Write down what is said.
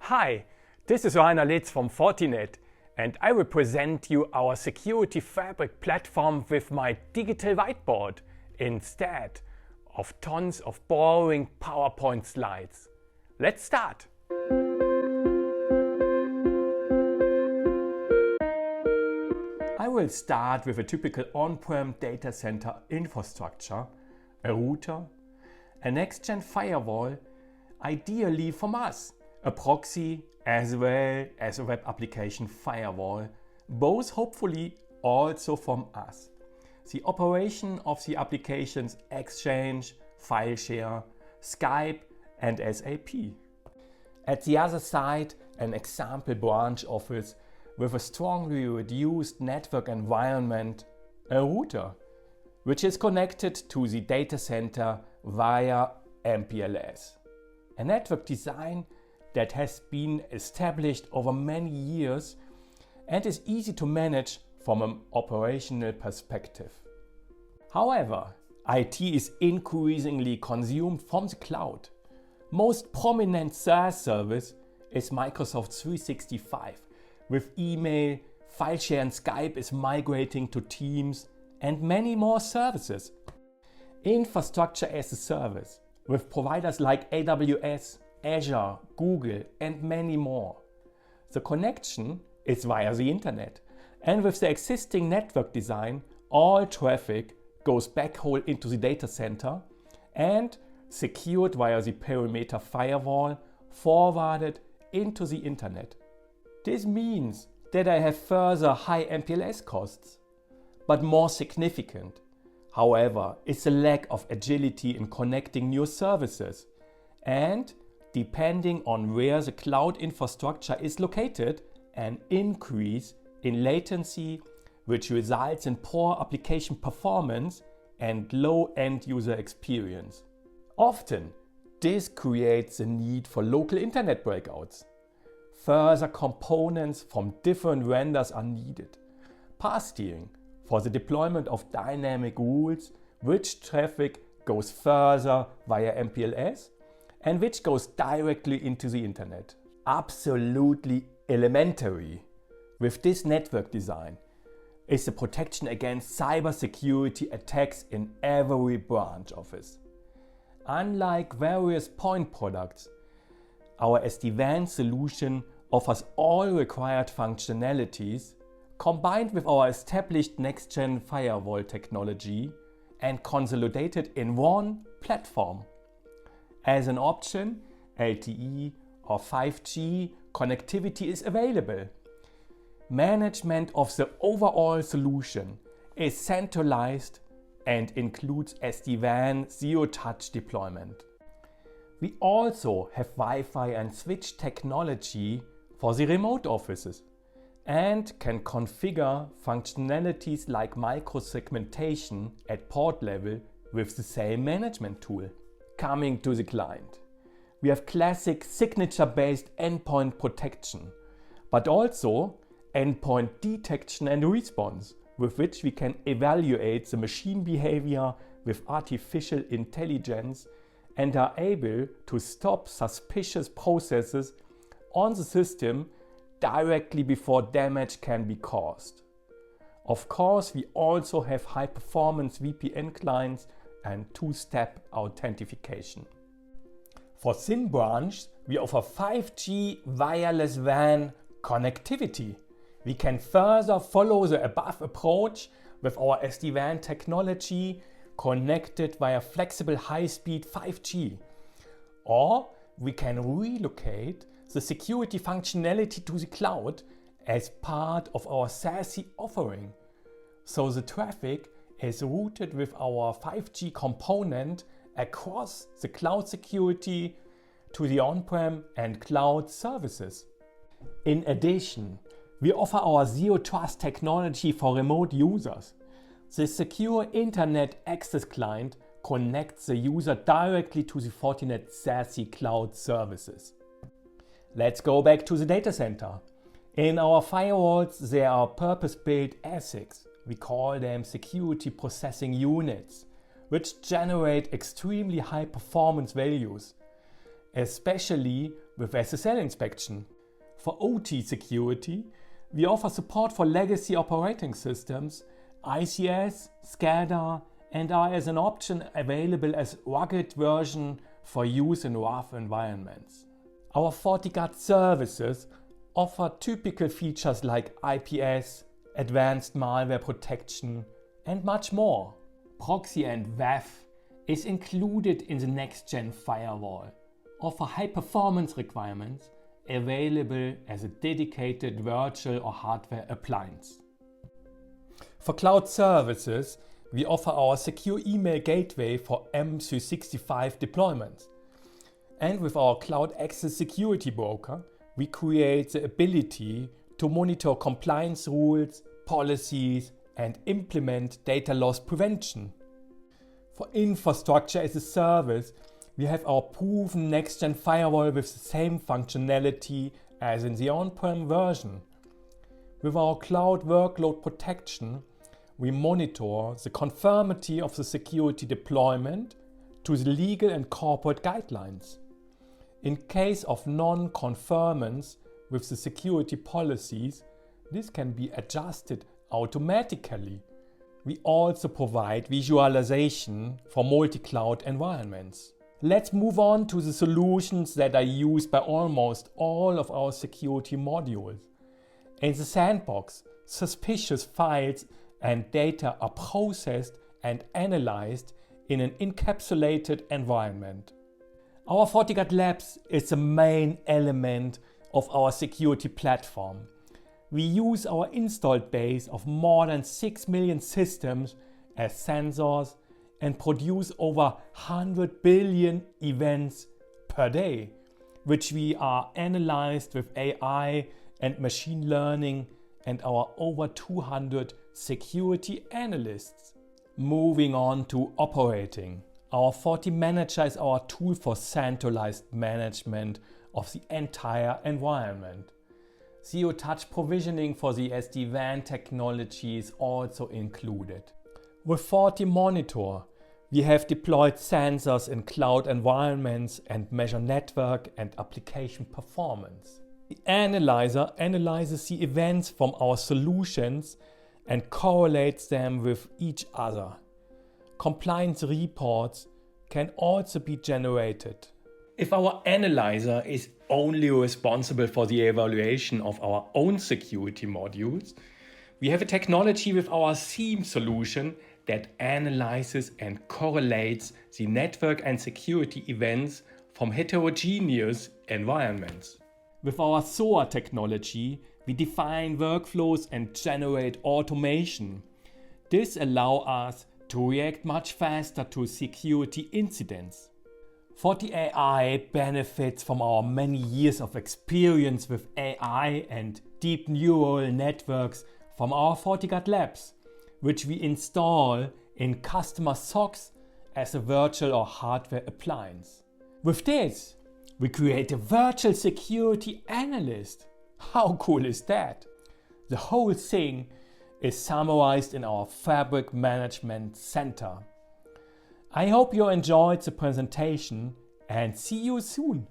Hi, this is Litz from Fortinet, and I will present you our Security Fabric platform with my digital whiteboard instead of tons of boring PowerPoint slides. Let's start! I will start with a typical on-prem data center infrastructure, a router, a next-gen firewall, ideally from us, a proxy as well as a web application firewall, both hopefully also from us. The operation of the applications Exchange, FileShare, Skype and SAP. At the other side, an example branch office with a strongly reduced network environment, a router, which is connected to the data center via MPLS. A network design that has been established over many years and is easy to manage from an operational perspective. However, IT is increasingly consumed from the cloud. Most prominent SaaS service is Microsoft 365, with email, FileShare and Skype is migrating to Teams and many more services. Infrastructure as a service, with providers like AWS, Azure, Google and many more. The connection is via the internet, and with the existing network design, all traffic goes backhaul into the data center and secured via the perimeter firewall, forwarded into the internet. This means that I have further high MPLS costs, but more significant, however, is the lack of agility in connecting new services and, depending on where the cloud infrastructure is located, an increase in latency, which results in poor application performance and low end-user experience. Often, this creates a need for local internet breakouts. Further components from different vendors are needed. Path steering for the deployment of dynamic rules, which traffic goes further via MPLS and which goes directly into the internet. Absolutely elementary with this network design is the protection against cyber-security attacks in every branch office. Unlike various point products, our SD-WAN solution offers all required functionalities combined with our established next-gen firewall technology and consolidated in one platform. As an option, LTE or 5G connectivity is available. Management of the overall solution is centralized and includes SD-WAN zero-touch deployment. We also have Wi-Fi and switch technology for the remote offices and can configure functionalities like micro-segmentation at port level with the same management tool. Coming to the client, we have classic signature-based endpoint protection, but also endpoint detection and response, with which we can evaluate the machine behavior with artificial intelligence and are able to stop suspicious processes on the system directly before damage can be caused. Of course, we also have high-performance VPN clients and two-step authentication. For SIEM branch, we offer 5G wireless WAN connectivity. We can further follow the above approach with our SD-WAN technology connected via flexible high-speed 5G. Or we can relocate the security functionality to the cloud as part of our SASE offering. So the traffic is routed with our 5G component across the cloud security to the on-prem and cloud services. In addition, we offer our Zero Trust technology for remote users. The secure internet access client connects the user directly to the Fortinet SASE cloud services. Let's go back to the data center. In our firewalls, there are purpose-built ASICs. We call them security processing units, which generate extremely high performance values. especially with SSL inspection. For OT security, we offer support for legacy operating systems, ICS, SCADA, and are as an option available as rugged version for use in rough environments. Our FortiGuard services offer typical features like IPS, advanced malware protection, and much more. Proxy and WAF is included in the next-gen firewall, offer high-performance requirements, available as a dedicated virtual or hardware appliance. For cloud services, we offer our secure email gateway for M365 deployments. And with our Cloud Access Security Broker, we create the ability to monitor compliance rules, policies, and implement data loss prevention. For infrastructure as a service, we have our proven next-gen firewall with the same functionality as in the on-prem version. With our cloud workload protection, we monitor the conformity of the security deployment to the legal and corporate guidelines. In case of non-conformance with the security policies, this can be adjusted automatically. We also provide visualization for multi-cloud environments. Let's move on to the solutions that are used by almost all of our security modules. In the Sandbox, suspicious files and data are processed and analyzed in an encapsulated environment. Our FortiGuard Labs is the main element of our security platform. We use our installed base of more than 6 million systems as sensors and produce over 100 billion events per day, which we are analyzed with AI and machine learning and our over 200 security analysts. Moving on to operating. Our FortiManager is our tool for centralized management of the entire environment. Zero-touch provisioning for the SD-WAN technology is also included. With FortiMonitor, we have deployed sensors in cloud environments and measure network and application performance. The analyzer analyzes the events from our solutions and correlates them with each other. Compliance reports can also be generated. If our analyzer is only responsible for the evaluation of our own security modules, we have a technology with our SIEM solution that analyzes and correlates the network and security events from heterogeneous environments. With our SOAR technology, we define workflows and generate automation. This allows us to react much faster to security incidents. FortiAI benefits from our many years of experience with AI and deep neural networks from our FortiGuard Labs, which we install in customer SOCs as a virtual or hardware appliance. With this, we create a virtual security analyst. How cool is that? The whole thing is summarized in our Fabric Management Center. I hope you enjoyed the presentation and see you soon.